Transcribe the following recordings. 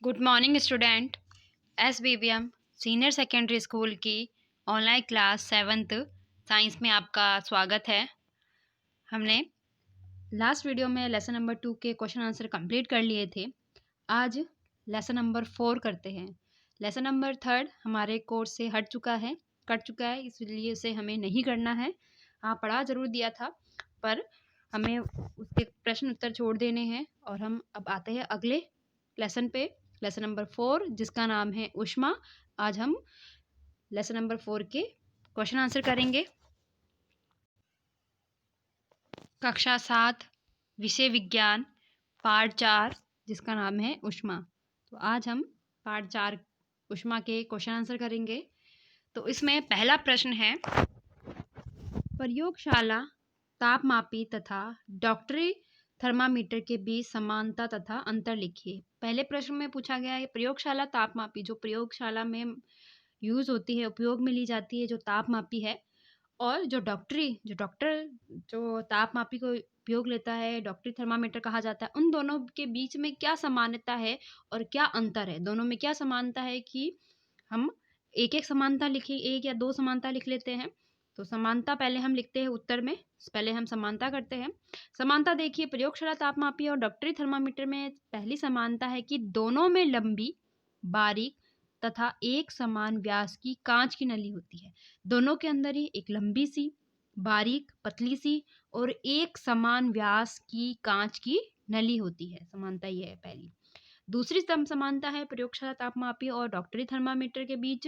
Good morning student. SBBM senior secondary school की online class 7th science में आपका स्वागत है। हमने लास्ट वीडियो में लेसन नंबर 2 के क्वेश्चन आंसर कंप्लीट कर लिए थे। आज लेसन नंबर 4 करते हैं। लेसन नंबर 3 हमारे कोर्स से कट चुका है, इसलिए इसे हमें नहीं करना है। हाँ, पढ़ा जरूर दिया था, पर हमें उसके प्रश्न उत्तर छोड़ देने हैं और हम अब आते हैं अगले लेसन पे, लेसन नंबर 4 जिसका नाम है ऊष्मा। आज हम लेसन नंबर 4 के क्वेश्चन आंसर करेंगे। कक्षा 7 विषय विज्ञान पार्ट 4 जिसका नाम है ऊष्मा। तो आज हम पार्ट 4 ऊष्मा के क्वेश्चन आंसर करेंगे। तो इसमें पहला प्रश्न है, प्रयोगशाला तापमापी तथा डॉक्टरी थर्मामीटर के बीच समानता तथा अंतर लिखिए। पहले प्रश्न में पूछा गया है प्रयोगशाला तापमापी, जो प्रयोगशाला में यूज होती है, उपयोग में ली जाती है, जो तापमापी है, और जो डॉक्टर जो तापमापी को उपयोग लेता है, डॉक्टरी थर्मामीटर कहा जाता है। उन दोनों के बीच में क्या समानता है और क्या अंतर है? दोनों में क्या समानता है कि हम एक एक समानता लिखें, एक या दो समानता लिख लेते हैं। तो समानता पहले हम लिखते हैं उत्तर में, पहले हम समानता करते हैं। समानता देखिए, प्रयोगशाला तापमापी और डॉक्टरी थर्मामीटर में पहली समानता है कि दोनों में लंबी, बारीक तथा एक समान व्यास की कांच की नली होती है। दोनों के अंदर ही एक लंबी सी, बारीक, पतली सी और एक समान व्यास की कांच की नली होती है। समानता ये है पहली। दूसरी समानता है प्रयोगशाला तापमापी और डॉक्टरी थर्मामीटर के बीच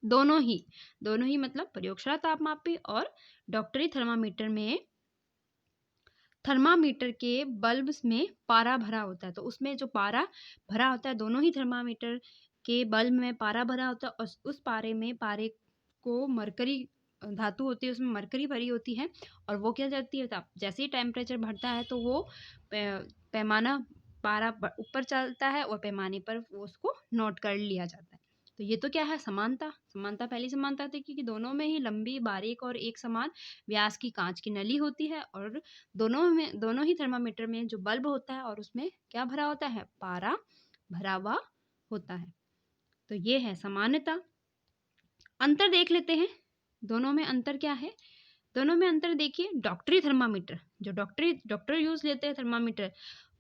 दोनों ही मतलब प्रयोगशाला तापमापी और डॉक्टरी थर्मामीटर में थर्मामीटर के बल्ब में पारा भरा होता है। तो उसमें जो पारा भरा होता है, दोनों ही थर्मामीटर के बल्ब में पारा भरा होता है और उस पारे को मरकरी धातु होती है, उसमें मरकरी भरी होती है और वो क्या करती है, जैसे ही टेम्परेचर बढ़ता है तो वो पैमाना पारा ऊपर चलता है और पैमाने पर वो उसको नोट कर लिया जाता है। तो ये तो क्या है, समानता पहली समानता थी कि दोनों में ही लंबी, बारीक और एक समान व्यास की कांच की नली होती है और दोनों ही थर्मामीटर में जो बल्ब होता है और उसमें क्या भरा होता है, पारा भरा हुआ होता है। तो ये है समानता। अंतर देख लेते हैं, दोनों में अंतर क्या है। दोनों में अंतर देखिए, डॉक्टरी थर्मामीटर, जो डॉक्टर यूज लेते हैं थर्मामीटर,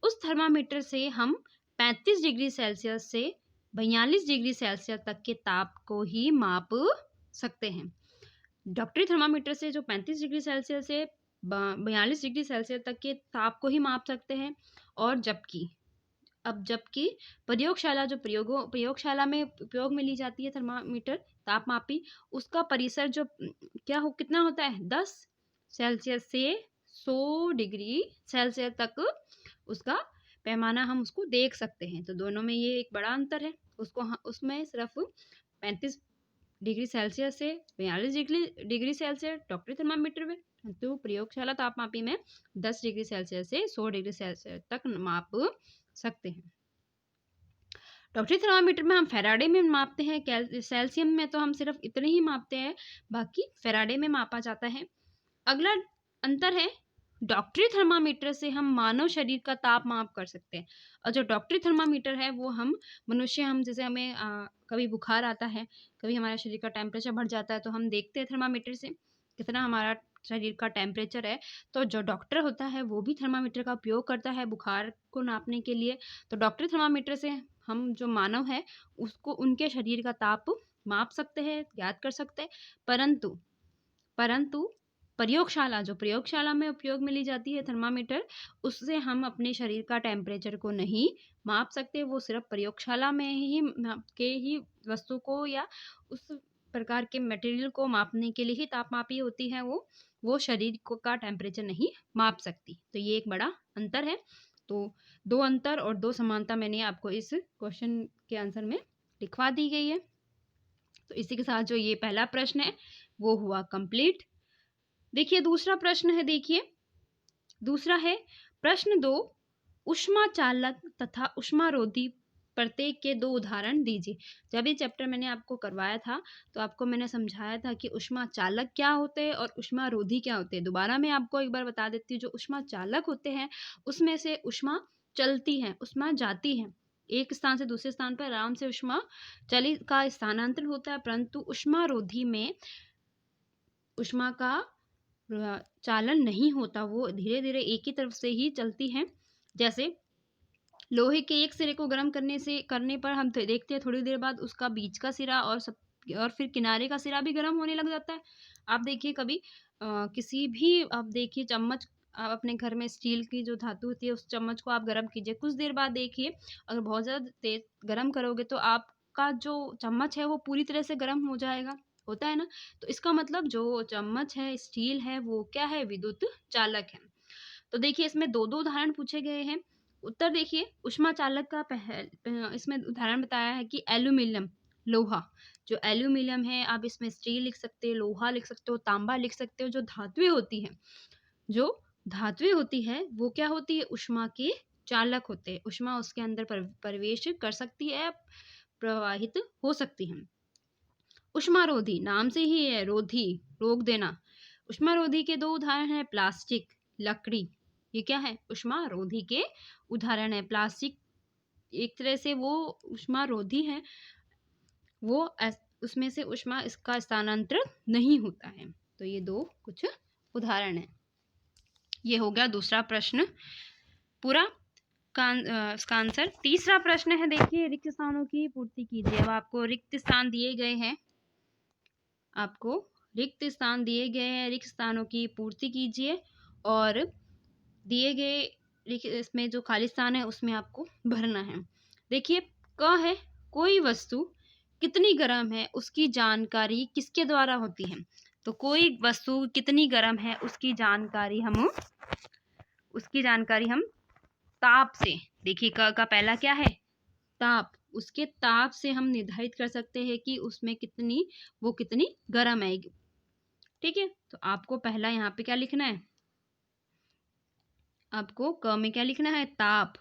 उस थर्मामीटर से हम 35 डिग्री सेल्सियस से 42 डिग्री सेल्सियस तक के ताप को ही माप सकते हैं। डॉक्टरी थर्मामीटर से जो 35 डिग्री सेल्सियस से 42 डिग्री सेल्सियस तक के ताप को ही माप सकते हैं। और जबकि प्रयोगशाला में उपयोग में ली जाती है थर्मामीटर तापमापी, उसका परिसर जो कितना होता है, 10 सेल्सियस से 100 डिग्री सेल्सियस तक उसका पैमाना हम उसको देख सकते हैं। तो दोनों में ये एक बड़ा अंतर है। उसमें सिर्फ 35 डिग्री सेल्सियस से 42 डिग्री सेल्सियस डॉक्टरी थर्मामीटर में, तो प्रयोगशाला तापमापी में 10 डिग्री सेल्सियस से 100 डिग्री सेल्सियस तक माप सकते हैं। डॉक्टरी थर्मामीटर में हम फेराडे में मापते हैं, सेल्सियम में तो हम सिर्फ इतने ही मापते हैं, बाकी फेराडे में मापा जाता है। अगला अंतर है, डॉक्टरी थर्मामीटर से हम मानव शरीर का ताप माप कर सकते हैं और जो डॉक्टरी थर्मामीटर है वो हम जैसे हमें कभी बुखार आता है, कभी हमारा शरीर का टेम्परेचर बढ़ जाता है, तो हम देखते हैं थर्मामीटर से कितना हमारा शरीर का टेम्परेचर है। तो जो डॉक्टर होता है वो भी थर्मामीटर का उपयोग करता है बुखार को नापने के लिए। तो डॉक्टरी थर्मामीटर से हम जो मानव है उसको उनके शरीर का ताप माप सकते हैं, याद कर सकते हैं। परंतु प्रयोगशाला में उपयोग में ली जाती है थर्मामीटर, उससे हम अपने शरीर का टेम्परेचर को नहीं माप सकते। वो सिर्फ प्रयोगशाला में ही वस्तु को या उस प्रकार के मटेरियल को मापने के लिए ही तापमापी होती है, वो शरीर का टेम्परेचर नहीं माप सकती। तो ये एक बड़ा अंतर है। तो 2 अंतर और 2 समानता मैंने आपको इस क्वेश्चन के आंसर में लिखवा दी गई है। तो इसी के साथ जो ये पहला प्रश्न है वो हुआ कंप्लीट। देखिए दूसरा प्रश्न है, दूसरा है प्रश्न 2, ऊष्मा चालक तथा ऊष्मारोधी प्रत्येक के 2 उदाहरण दीजिए। जब ये चैप्टर मैंने आपको करवाया था तो आपको मैंने समझाया था कि ऊष्मा चालक क्या होते हैं और ऊष्मारोधी क्या होते हैं। दोबारा मैं आपको एक बार बता देती हूँ। जो ऊष्मा चालक होते हैं उसमें से ऊष्मा चलती है, ऊष्मा जाती है, एक स्थान से दूसरे स्थान पर आराम से ऊष्मा चलित का स्थानांतरण होता है, परंतु ऊष्मारोधी में ऊष्मा का चालन नहीं होता, वो धीरे-धीरे एक ही तरफ से ही चलती है। जैसे लोहे के एक सिरे को गर्म करने पर हम देखते हैं थोड़ी देर बाद उसका बीच का सिरा और फिर किनारे का सिरा भी गर्म होने लग जाता है। आप देखिए कभी किसी भी आप देखिए चम्मच, आप अपने घर में स्टील की जो धातु होती है उस चम्मच को आप गर्म कीजिए, कुछ देर बाद देखिए अगर बहुत ज़्यादा तेज़ गर्म करोगे तो आपका जो चम्मच है वो पूरी तरह से गर्म हो जाएगा, होता है ना? तो इसका मतलब जो चम्मच है, स्टील है, वो क्या है? विद्युत चालक है। तो देखिए इसमें 2-2 उदाहरण पूछे गए हैं। उत्तर देखिए ऊष्मा चालक का इसमें उदाहरण बताया है कि एल्यूमीनियम, लोहा। जो एल्यूमीनियम है आप इसमें स्टील लिख सकते हो, लोहा लिख सकते हो, तांबा लिख सकते हो। जो धातुएँ होती है वो क्या होती है? ऊष्मा के चालक होते हैं। ऊष्मा उसके अंदर प्रवेश कर सकती है, प्रवाहित हो सकती है। ऊष्मारोधी नाम से ही है रोधी, रोक देना। ऊष्मारोधी के 2 उदाहरण हैं प्लास्टिक, लकड़ी। ये क्या है? ऊष्मारोधी के उदाहरण है। प्लास्टिक एक तरह से वो ऊष्मारोधी है, उसमें से ऊष्मा इसका स्थानांतरण नहीं होता है। तो ये 2 कुछ उदाहरण हैं। ये हो गया दूसरा प्रश्न पूरा इसका आंसर। तीसरा प्रश्न है देखिए रिक्त स्थानों की पूर्ति कीजिए। अब आपको रिक्त स्थान दिए गए हैं, रिक्त स्थानों की पूर्ति कीजिए और दिए गए इसमें जो खाली स्थान है उसमें आपको भरना है। देखिए क है कोई वस्तु कितनी गर्म है उसकी जानकारी किसके द्वारा होती है? तो कोई वस्तु कितनी गर्म है उसकी जानकारी हम ताप से, देखिए क का पहला क्या है? ताप। उसके ताप से हम निर्धारित कर सकते हैं कि उसमें वो कितनी गर्म है। ठीक है, तो आपको पहला यहाँ पे क्या लिखना है? आपको क में क्या लिखना है? ताप।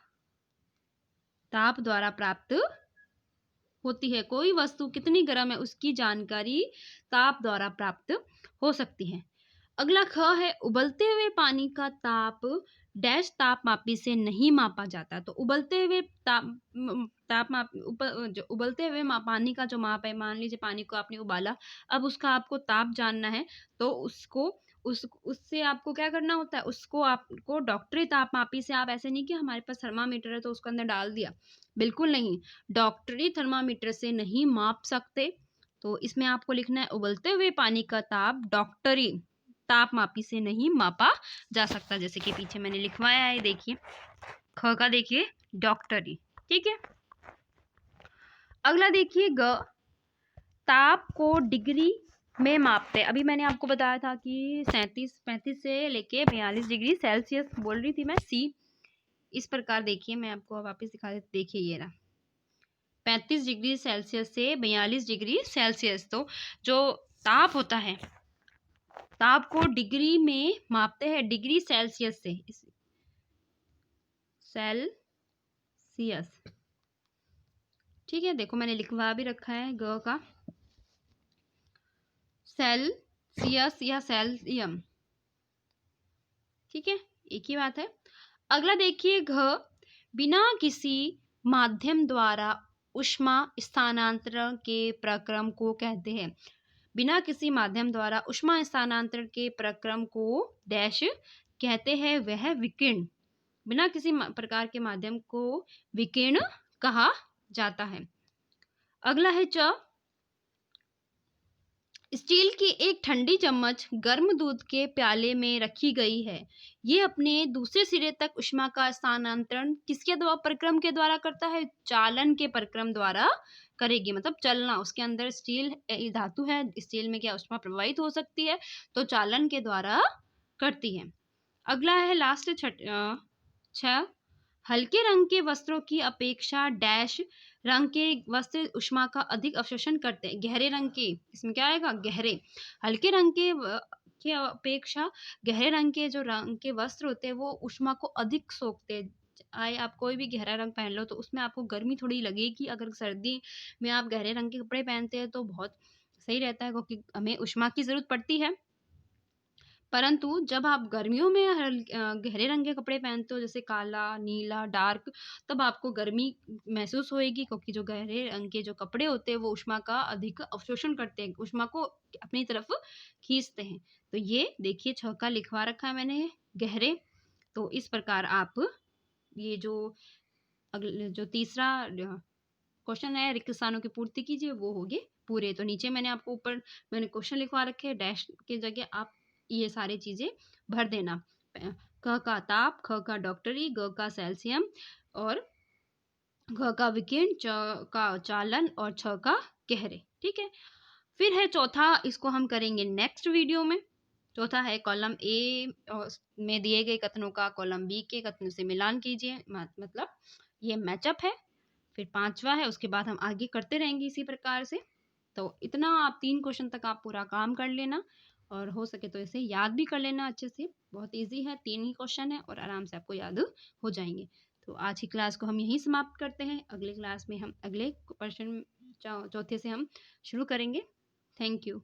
ताप द्वारा प्राप्त होती है। कोई वस्तु कितनी गर्म है उसकी जानकारी ताप द्वारा प्राप्त हो सकती है। अगला ख है उबलते हुए पानी का ताप डैश तापमापी से नहीं मापा जाता। तो उबलते हुए पानी का जो माप है, मान लीजिए पानी को आपने उबाला, अब उसका आपको ताप जानना है तो उससे आपको क्या करना होता है? उसको आपको डॉक्टरी तापमापी से, आप ऐसे नहीं कि हमारे पास थर्मामीटर है तो उसके अंदर डाल दिया, बिल्कुल नहीं। डॉक्टरी थर्मामीटर से नहीं माप सकते, तो इसमें आपको लिखना है उबलते हुए पानी का ताप डॉक्टरी तापमापी से नहीं मापा जा सकता। जैसे कि पीछे मैंने लिखवाया है, देखिए ख का देखिए डॉक्टरी। ठीक है, अगला देखिए ग ताप को डिग्री में मापते हैं। अभी मैंने आपको बताया था कि 35 से लेके 42 डिग्री सेल्सियस बोल रही थी मैं, सी। इस प्रकार देखिए मैं आपको वापस दिखा देती, देखिए ये रहा 35 डिग्री सेल्सियस से 42 डिग्री सेल्सियस। तो जो ताप होता है, ताप को डिग्री में मापते हैं, डिग्री सेल्सियस से, सेल्सियस। ठीक है, देखो मैंने लिखवा भी रखा है ग का सेल्सियस या सेल्सियम। ठीक है, एक ही बात है। अगला देखिए घ बिना किसी माध्यम द्वारा ऊष्मा स्थानांतरण के प्रक्रम को कहते हैं। बिना किसी माध्यम द्वारा ऊष्मा स्थानांतरण के प्रक्रम को डैश कहते हैं, वह विकिरण। बिना किसी प्रकार के माध्यम को विकिरण कहा जाता है। अगला है च स्टील की एक ठंडी चम्मच गर्म दूध के प्याले में रखी गई है। ये अपने दूसरे सिरे तक ऊष्मा का स्थानांतरण किसके द्वारा, प्रक्रम के द्वारा करता है? चालन के प्रक्रम द्वारा करेगी, मतलब चलना। उसके अंदर स्टील धातु है, स्टील में क्या ऊष्मा प्रवाहित हो सकती है, तो चालन के द्वारा करती है। अगला है लास्ट छ हल्के रंग के वस्त्रों की अपेक्षा डैश रंग के वस्त्र ऊष्मा का अधिक अवशोषण करते हैं। गहरे रंग के, इसमें क्या आएगा? गहरे। हल्के रंग के अपेक्षा गहरे रंग के जो रंग के वस्त्र होते हैं वो ऊष्मा को अधिक सोखते हैं। आए आप कोई भी गहरा रंग पहन लो तो उसमें आपको गर्मी थोड़ी लगेगी। अगर सर्दी में आप गहरे रंग के कपड़े पहनते हैं तो बहुत सही रहता है, क्योंकि हमें ऊष्मा की जरूरत पड़ती है। परंतु जब आप गर्मियों में गहरे रंग के कपड़े पहनते हो जैसे काला, नीला, डार्क, तब आपको गर्मी महसूस होएगी क्योंकि जो गहरे रंग के जो कपड़े होते हैं वो ऊष्मा का अधिक अवशोषण करते हैं, ऊष्मा को अपनी तरफ खींचते हैं। तो ये देखिए छक्का लिखवा रखा है मैंने गहरे। तो इस प्रकार आप ये जो अगले जो तीसरा क्वेश्चन है रिक्त स्थानों की पूर्ति कीजिए वो होगी पूरे। तो नीचे मैंने आपको ऊपर मैंने क्वेश्चन लिखवा रखे हैं, डैश की जगह आप ये सारी चीजें भर देना। क का ताप, ख का डॉक्टरी, ग का सेल्सियम और घ का विकिरण, च का चालन और छ का गहरे। ठीक है। फिर है चौथा, इसको हम करेंगे नेक्स्ट वीडियो में। चौथा है कॉलम ए में दिए गए कथनों का कॉलम बी के कथनों से मिलान कीजिए, मतलब ये मैचअप है। फिर पांचवा है, उसके बाद हम आगे करते रहेंगे इसी प्रकार से। तो इतना आप 3 क्वेश्चन तक आप पूरा काम कर लेना और हो सके तो इसे याद भी कर लेना अच्छे से। बहुत इजी है, 3 ही क्वेश्चन है और आराम से आपको याद हो जाएंगे। तो आज की क्लास को हम यहीं समाप्त करते हैं। अगले क्लास में हम अगले प्रश्न चौथे से हम शुरू करेंगे। Thank you.